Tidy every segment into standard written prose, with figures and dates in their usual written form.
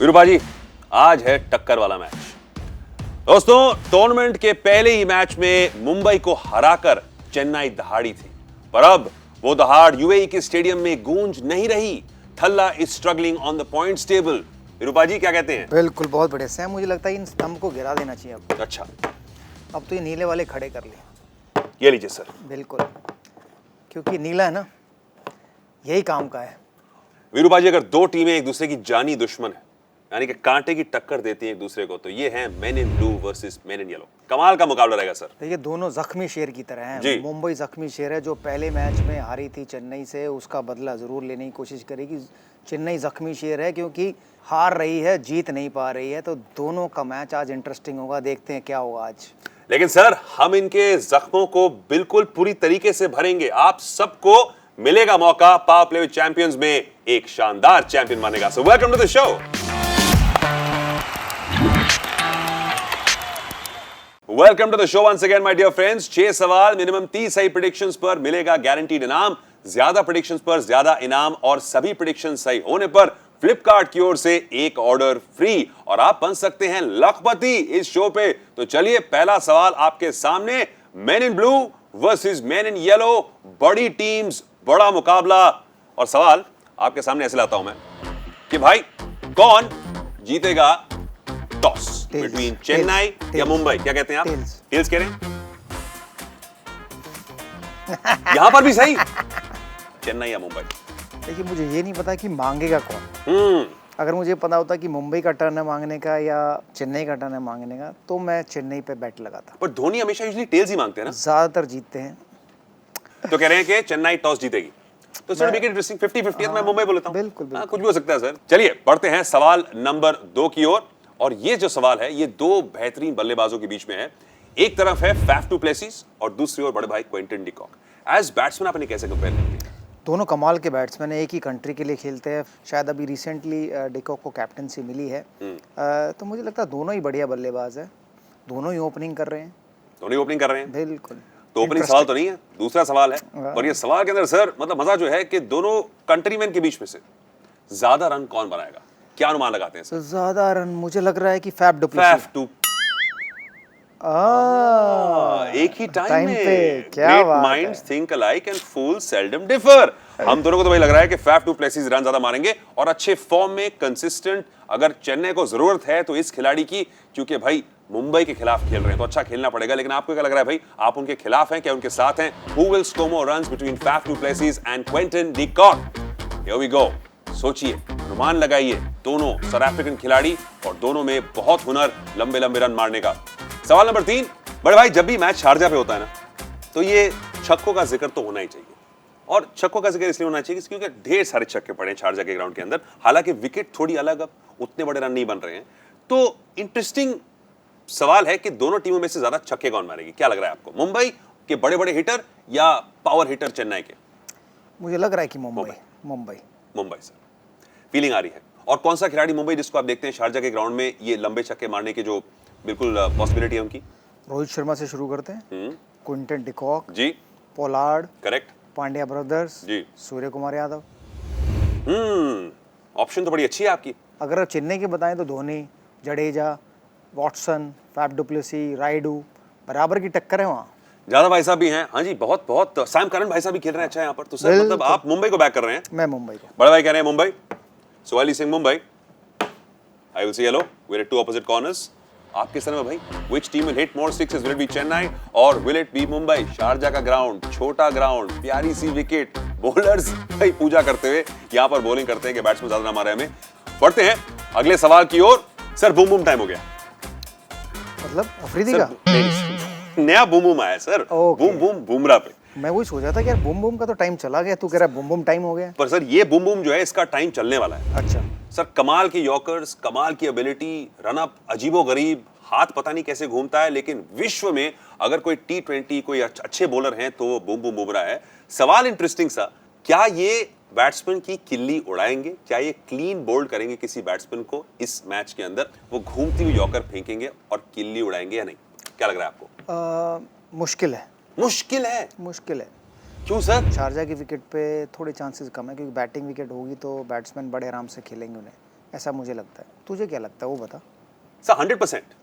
वीरूपा जी, आज है टक्कर वाला मैच। दोस्तों, टूर्नामेंट के पहले ही मैच में मुंबई को हराकर चेन्नई दहाड़ी थी, पर अब वो दहाड़ यूएई के स्टेडियम में गूंज नहीं रही। Thala is struggling on the points table. Veerupa ji, क्या कहते हैं? बिल्कुल, बहुत बढ़िया सैम। मुझे लगता है इन स्तंभ को गिरा देना चाहिए अब। अच्छा, अब तो ये नीले वाले खड़े कर ले। ये लीजिए सर। बिल्कुल, क्योंकि नीला है ना, यही काम का है। वीरूपा जी, अगर दो टीमें एक दूसरे की जानी दुश्मन है, यानी कि कांटे की टक्कर देती हैं एक दूसरे को, तो ये है main in blue versus main in yellow. कमाल का मुकाबला रहेगा सर। देखिए, दोनों जख्मी शेर की तरह जी। हैं। मुंबई जख्मी शेर है जो पहले मैच में हारी थी चेन्नई से, उसका बदला जरूर लेने की कोशिश करेगी। चेन्नई जख्मी शेर है क्योंकि हार रही है, जीत नहीं पा रही है। तो दोनों का मैच आज इंटरेस्टिंग होगा, देखते हैं क्या होगा आज। लेकिन सर, हम इनके जख्मों को बिल्कुल पूरी तरीके से भरेंगे। आप सबको मिलेगा मौका पावर प्ले विद चैंपियंस में एक शानदार चैंपियन बनने का। So welcome to the show. Welcome to the show once again my dear friends. 6 सवाल, मिनिमम 30 सही प्रेडिक्शंस पर मिलेगा गारंटीड इनाम। ज्यादा प्रेडिक्शंस पर ज्यादा इनाम, और सभी प्रेडिक्शंस सही होने पर फ्लिपकार्ट की ओर से एक ऑर्डर फ्री, और आप बन सकते हैं लखपति इस शो पे। तो चलिए, पहला सवाल आपके सामने। Main in blue versus main in yellow, बड़ी टीम्स, बड़ा मुकाबला। और सवाल आपके सामने ऐसे लाता हूं मैं कि भाई, कौन जीतेगा टॉस बिटवीन चेन्नई या मुंबई? क्या कहते हैं आप? टेल्स कह रहे हैं। यहां पर भी सही, चेन्नई या मुंबई। देखिए, मुझे ये नहीं पता कि मांगेगा कौन। अगर मुझे पता होता कि मुंबई का टर्न है मांगने का या चेन्नई का टर्न है मांगने का, तो मैं चेन्नई पे बैट लगाता। पर धोनी हमेशा यूजुअली टेल्स ही मांगते हैं ना। ज्यादातर जीतते हैं। तो कह रहे हैं कि चेन्नई टॉस जीतेगी, तो सर मेक इट इंटरेस्टिंग। 50-50 मैं मुंबई बोलता हूं। बिल्कुल। कुछ भी हो सकता है सर। चलिए, बढ़ते हैं सवाल नंबर 2 की ओर। और ये जो सवाल है, ये दो बेहतरीन बल्लेबाजों के बीच में है। एक तरफ है फैफ डू प्लेसिस और दूसरी ओर बड़े भाई Quinton de Kock. As batsman आप इन्हें कैसे कंपेयर करेंगे? दोनों कमाल के बैट्समैन हैं, एक ही कंट्री के लिए खेलते हैं। शायद अभी रिसेंटली डिकॉक को कैप्टनसी मिली है। तो मुझे लगता है दोनों ही बढ़िया बल्लेबाज है। दोनों ही ओपनिंग कर रहे हैं। दोनों ही ओपनिंग कर रहे हैं। बिल्कुल। तो ओपनिंग सवाल तो नहीं है, दूसरा सवाल है। और ये सवाल के अंदर सर, मतलब मजा जो है कि दोनों कंट्रीमैन के बीच में से ज्यादा रन कौन बनाएगा? क्या अनुमान लगाते हैं सर? ज्यादा रन मुझे लग रहा है कि Faf du Plessis. Faf du एक ही टाइम में। क्या ग्रेट बात minds think alike and fools seldom differ. हम दोनों को तो भाई लग रहा है कि फैफ डू प्लेसिस रन ज्यादा मारेंगे और अच्छे फॉर्म में, कंसिस्टेंट। अगर चेन्नई को जरूरत है तो इस खिलाड़ी की, क्योंकि भाई मुंबई के खिलाफ खेल रहे हैं तो अच्छा खेलना पड़ेगा। लेकिन आपको क्या लग रहा है भाई, आप उनके खिलाफ हैं क्या उनके साथ हैं? Who will score more runs between Faf du Plessis and Quinton de Kock? Here we go. सोचिए, अनुमान लगाइए। दोनों साउथ अफ्रीकन खिलाड़ी और दोनों में बहुत हुनर लंबे लंबे रन मारने का। सवाल नंबर 3, बड़े भाई, जब भी मैच शारजा पे होता है ना, तो ये छक्कों का जिक्र तो होना ही चाहिए। और छक्कों का जिक्र इसलिए होना चाहिए क्योंकि ढेर सारे छक्के पड़े हैं शारजा के ग्राउंड के अंदर। हालांकि विकेट थोड़ी अलग, अब उतने बड़े रन नहीं बन रहे हैं। तो इंटरेस्टिंग सवाल है कि दोनों टीमों में से ज्यादा छक्के कौन मारेगी? क्या लग रहा है आपको, मुंबई के बड़े बड़े हिटर या पावर हिटर चेन्नई के? मुझे लग रहा है कि मुंबई सर, फीलिंग आ रही है। और कौन सा खिलाड़ी मुंबई जिसको आप देखते हैं शारजा के ग्राउंड में ये लंबे छक्के मारने की जो बिल्कुल पॉसिबिलिटी है उनकी? रोहित शर्मा से शुरू करते हैं। क्विंटन डी कॉक जी, पोलार्ड, करेक्ट, पांड्या ब्रदर्स जी, सूर्य कुमार यादव। ऑप्शन तो बड़ी अच्छी है आपकी। अगर चेन्नई के बताएं तो Dhoni, Jadeja, Watson, Faf du Plessis, Rayudu, बराबर की टक्कर है वहाँ। ज्यादा भाई साहब भी हैं। हाँ जी, बहुत बहुत। सैम करन भाई साहब भी खेल रहे हैं अच्छा यहाँ पर। तो सर मतलब आप मुंबई को बैक कर रहे हैं? मैं मुंबई को। बड़ा भाई कह रहे हैं Mumbai, Sohali Singh Mumbai. I will say yellow, we are two opposite corners. आपके सर में भाई, which team will hit more sixes? Will it be Chennai और will it be Mumbai? Sharjah का ग्राउंड, छोटा ग्राउंड, प्यारी सी विकेट, बॉलर्स भाई पूजा करते हुए यहाँ पर बॉलिंग करते हैं कि बैट्समैन ज्यादा ना मारे हमें। बढ़ते हैं अगले सवाल की ओर। सर, बूम बूम टाइम हो गया। मतलब अफरीदी का नया बूम बूम आया सर। बूम बूम बुमराह पे। मैं वही सोचा था कि यार बूम बूम का तो टाइम चला गया, तू कह रहा है बूम बूम टाइम हो गया। पर सर, ये बूम बूम जो है इसका टाइम चलने वाला है। अच्छा सर, कमाल की यॉर्कर्स, कमाल की एबिलिटी, रनअप अजीबो गरीब, हाथ पता नहीं कैसे घूमता है। लेकिन विश्व में अगर कोई T20 कोई अच्छे बॉलर हैं तो वो बूम बूम बुमराह है। सवाल इंटरेस्टिंग सा, क्या ये बैट्समैन की किल्ली उड़ाएंगे? क्या ये क्लीन बोल्ड करेंगे किसी बैट्समैन को इस मैच के अंदर? वो घूमती हुई यॉर्कर फेंकेंगे और किल्ली उड़ाएंगे या नहीं? क्या लग रहा है आपको? मुश्किल है। मुश्किल है। क्यों सर? शारजा की विकेट पे थोड़े चांसेस कम है क्योंकि बैटिंग विकेट होगी तो बैट्समैन बड़े आराम से खेलेंगे उन्हें। ऐसा मुझे लगता है। तुझे क्या लगता है वो बता। सर 100%।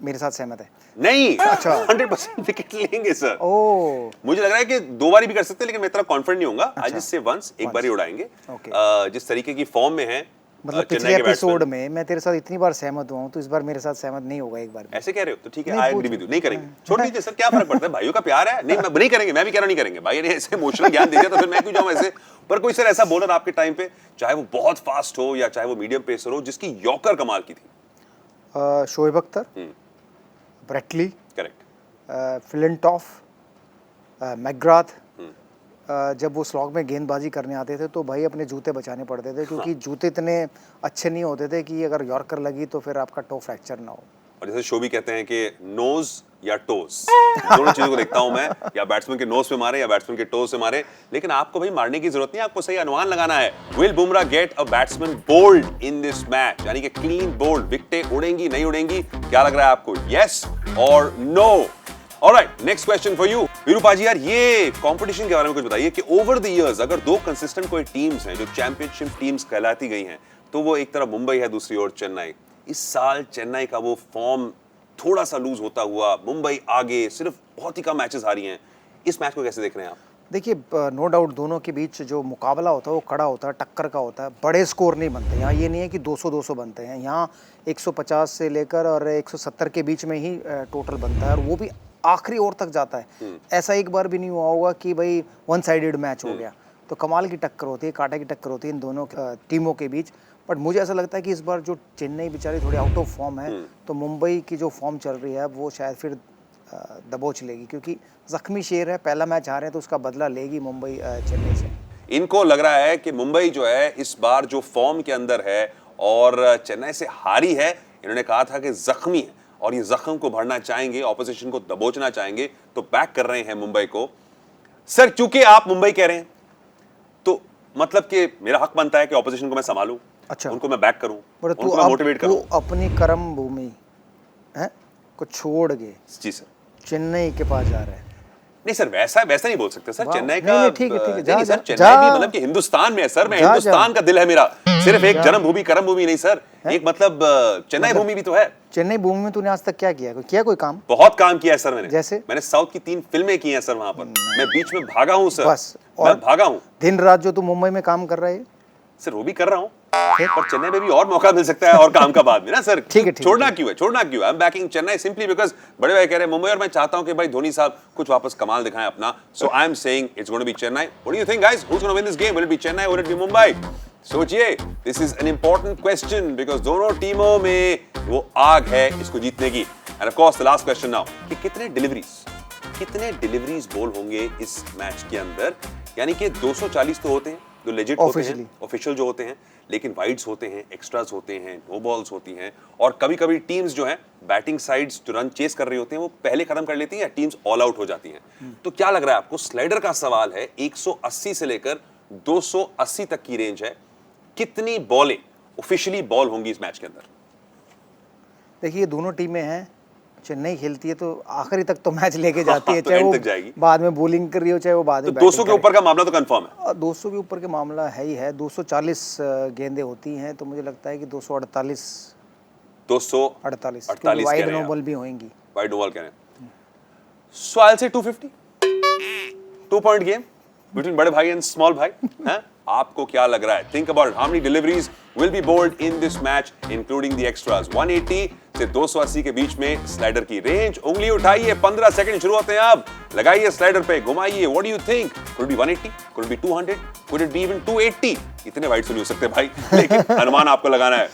मेरे साथ सहमत है? नहीं, अच्छा। 100% विकेट लेंगे सर। ओ, मुझे लग रहा है कि 2 बारी भी कर सकते हैं, लेकिन मैं इतना कॉन्फिडेंट नहीं होऊंगा। अच्छा। आज इससे वंस एक बार ही उड़ाएंगे। ओके। जिस तरीके की फॉर्म में है मतलब चेन्नई पिछले के एपिसोड बैट्समैन। में मैं तेरे साथ इतनी बार सहमत हुआ हूँ, तो इस बार मेरे साथ सहमत नहीं होगा एक बार भी। ऐसे कह रहे हो तो ठीक है, नहीं, आई पूछ। Agree with you. नहीं करेंगे, छोड़ दीजिए सर, क्या फर्क पड़ता है, भाइयों का प्यार है। नहीं, मैं नहीं करेंगे, मैं भी कह रहा हूं नहीं करेंगे। भाई ने ऐसे इमोशनल ज्ञान दे दिया तो फिर मैं क्यों जाऊं ऐसे। पर कोई सर ऐसा बॉलर आपके टाइम पे, चाहे वो बहुत फास्ट हो या चाहे वो मीडियम पेसर हो, जिसकी यॉर्कर कमाल की थी? Shoaib Akhtar, Brett Lee, correct. Flintoff, McGrath. जब वो स्लॉग में गेंदबाजी करने आते थे तो भाई अपने जूते बचाने पड़ते थे, क्योंकि जूते इतने अच्छे नहीं होते थे कि अगर यॉर्कर लगी तो फिर आपका टो फ्रैक्चर ना हो। और जैसे शोभी कहते हैं कि नोज या टोस, दोनों चीजों को देखता हूं मैं, या बैट्समैन के नोज पे मारे या बैट्समैन के टोस पे मारे। लेकिन आपको भाई मारने की जरूरत नहीं, आपको सही अनुमान लगाना है। Will Bumrah get a batsman bold in this match, यानी कि क्लीन बोल्ड, विकेटें उड़ेंगी नहीं उड़ेंगी, क्या लग रहा है आपको, यस और no? Alright, next question for you Veerupa ji. यार ये कंपटीशन के बारे में कुछ बताइए कि ओवर द इयर्स अगर 2 कंसिस्टेंट कोई टीम्स हैं जो चैंपियनशिप टीम्स कहलाती गई हैं, तो वो एक तरफ मुंबई है, दूसरी ओर चेन्नई। इस साल चेन्नई का वो फॉर्म थोड़ा सा लूज होता हुआ, मुंबई आगे सिर्फ बहुत ही कम मैचेस हारी हैं। इस मैच को कैसे देख रहे हैं आप? देखिए, नो डाउट दोनों के बीच जो मुकाबला होता है वो कड़ा होता है, टक्कर का होता है। बड़े स्कोर नहीं बनते यहाँ, ये नहीं है कि 200-200 बनते हैं यहाँ। 150 से लेकर और 170 के बीच में ही टोटल बनता है, और वो भी आखिरी ओवर तक जाता है। ऐसा एक बार भी नहीं हुआ होगा कि भाई वन साइडेड मैच हो गया। तो कमाल की टक्कर होती है, कांटे की टक्कर होती है इन दोनों टीमों के बीच। बट मुझे ऐसा लगता है कि इस बार जो चेन्नई बेचारी थोड़ी आउट ऑफ फॉर्म है, तो मुंबई की जो फॉर्म चल रही है वो शायद फिर दबोच लेगी, क्योंकि जख्मी शेर है, पहला मैच हारे हैं तो उसका बदला लेगी मुंबई चेन्नई से। इनको लग रहा है कि मुंबई जो है इस बार जो फॉर्म के अंदर है और चेन्नई से हारी है, इन्होंने कहा था कि जख्मी है और ये जख्म को भरना चाहेंगे, ऑपोजिशन को दबोचना चाहेंगे, तो बैक कर रहे हैं मुंबई को। सर चूंकि आप मुंबई कह रहे हैं तो मतलब कि मेरा हक बनता है कि ऑपोजिशन को मैं संभालूं, अच्छा, उनको मैं बैक करूं, तू उनको मैं मोटिवेट करूं। अपनी कर्म भूमि है को छोड़ के जी सर, चेन्नई के पास जा रहा है। नहीं सर, वैसा नहीं बोल सकते सर। चेन्नई का नहीं, ठीक है, नहीं सर, चेन्नई भी मतलब कि हिंदुस्तान में है सर। मैं हिंदुस्तान का दिल है मेरा, सिर्फ एक जन्मभूमि कर्म भूमि नहीं सर, एक मतलब चेन्नई भूमि भी तो है। चेन्नई भूमि में तूने आज तक क्या किया कोई काम? बहुत काम किया है सर मैंने। जैसे मैंने साउथ की 3 फिल्में की हैं सर वहां पर। मैं बीच में भागा हूं सर, बस। मैं भागा हूं दिन रात जो तू मुंबई में काम कर रहा है सर, वो भी कर रहा हूं, पर चेन्नई में भी और मौका मिल सकता है और काम का बाद में ना सर। ठीक है, छोड़ना क्यों है? I am banking Chennai simply because बड़े भाई कह रहे हैं मुंबई, और मैं चाहता हूं कि भाई धोनी साहब कुछ वापस कमाल दिखाएं अपना। So I am saying it's going to be Chennai. What do you think guys, who is going to win this game? Will it be Chennai, will it be Mumbai? सोचिए, this is an important question because दोनों टीमों में वो आग है इसको जीतने की। And of course the last question now कि कितने डिलीवरीज बॉल होंगे इस मैच के अंदर? यानी कि 240 तो होते हैं जो लेजिट होते हैं, ऑफिशियल जो होते हैं, लेकिन वाइड्स होते हैं, एक्स्ट्रास होते हैं, नो बॉल्स होती हैं, और कभी-कभी टीम्स जो हैं बैटिंग साइड्स जो रन चेस कर रही होती हैं वो पहले खत्म कर लेती हैं या टीम्स ऑल आउट हो जाती हैं। तो क्या लग रहा है आपको? स्लाइडर का सवाल है, 180 से लेकर 280 तक की रेंज है। कितनी बॉलें ऑफिशियली बॉल होंगी इस मैच के अंदर? देखिए, दोनों टीमें हैं, चेन्नई खेलती है तो आखिरी तक तो मैच लेके जाती है, तो चाहे एंड वो तक जाएगी। बाद में बॉलिंग कर रही हो चाहे वो बाद में तो 200 के ऊपर का मामला तो कंफर्म है। 200 के ऊपर के मामला है ही है। 240 गेंदें होती हैं, तो मुझे लगता है कि 248 248 वाइड नो बॉल भी होंगी। वाइड नो बॉल कह रहे हैं, सो आई विल से 250। 2 पॉइंट गेम बिटवीन बड़े भाई एंड स्मॉल भाई। हैं? आपको क्या लग रहा है? Think about how many deliveries will be bowled in this match including the extras. 180 से 280 के बीच में स्लाइडर की रेंज। उंगली उठाइए, 15 सेकंड शुरू होते हैं अब। लगाइए स्लाइडर पे, घुमाइए। What do you think? Could be 180, could be 200, could it be even 280? इतने वाइड से नहीं हो सकते भाई, लेकिन अनुमान आपको लगाना है।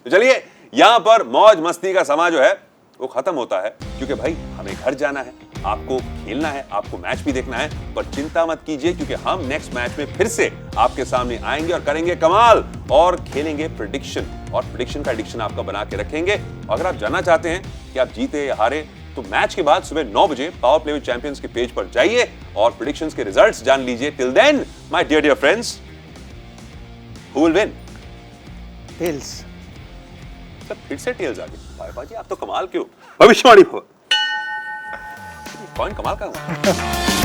तो चलिए, यहां पर मौज मस्ती का समा जो है वो खत्म होता है, क्योंकि भाई हमें घर जाना है, आपको खेलना है, आपको मैच भी देखना है। पर चिंता मत कीजिए, क्योंकि हम नेक्स्ट मैच में फिर से आपके सामने आएंगे और करेंगे कमाल और खेलेंगे प्रेडिक्शन, और प्रेडिक्शन का एडिक्शन आपका बना के रखेंगे। अगर आप जानना चाहते हैं कि आप जीते या हारे, तो मैच के बाद सुबह 9 बजे पावर प्ले विद चैंपियंस के पेज पर जाइए और प्रेडिक्शंस के रिजल्ट्स जान लीजिए। Till then my dear friends, who will win? Tails. Sir फिर से टेल्स आ गए। भाई बाजी आप तो कमाल क्यों? भविष्यवाणी हो, पॉइंट कमाल का हुआ।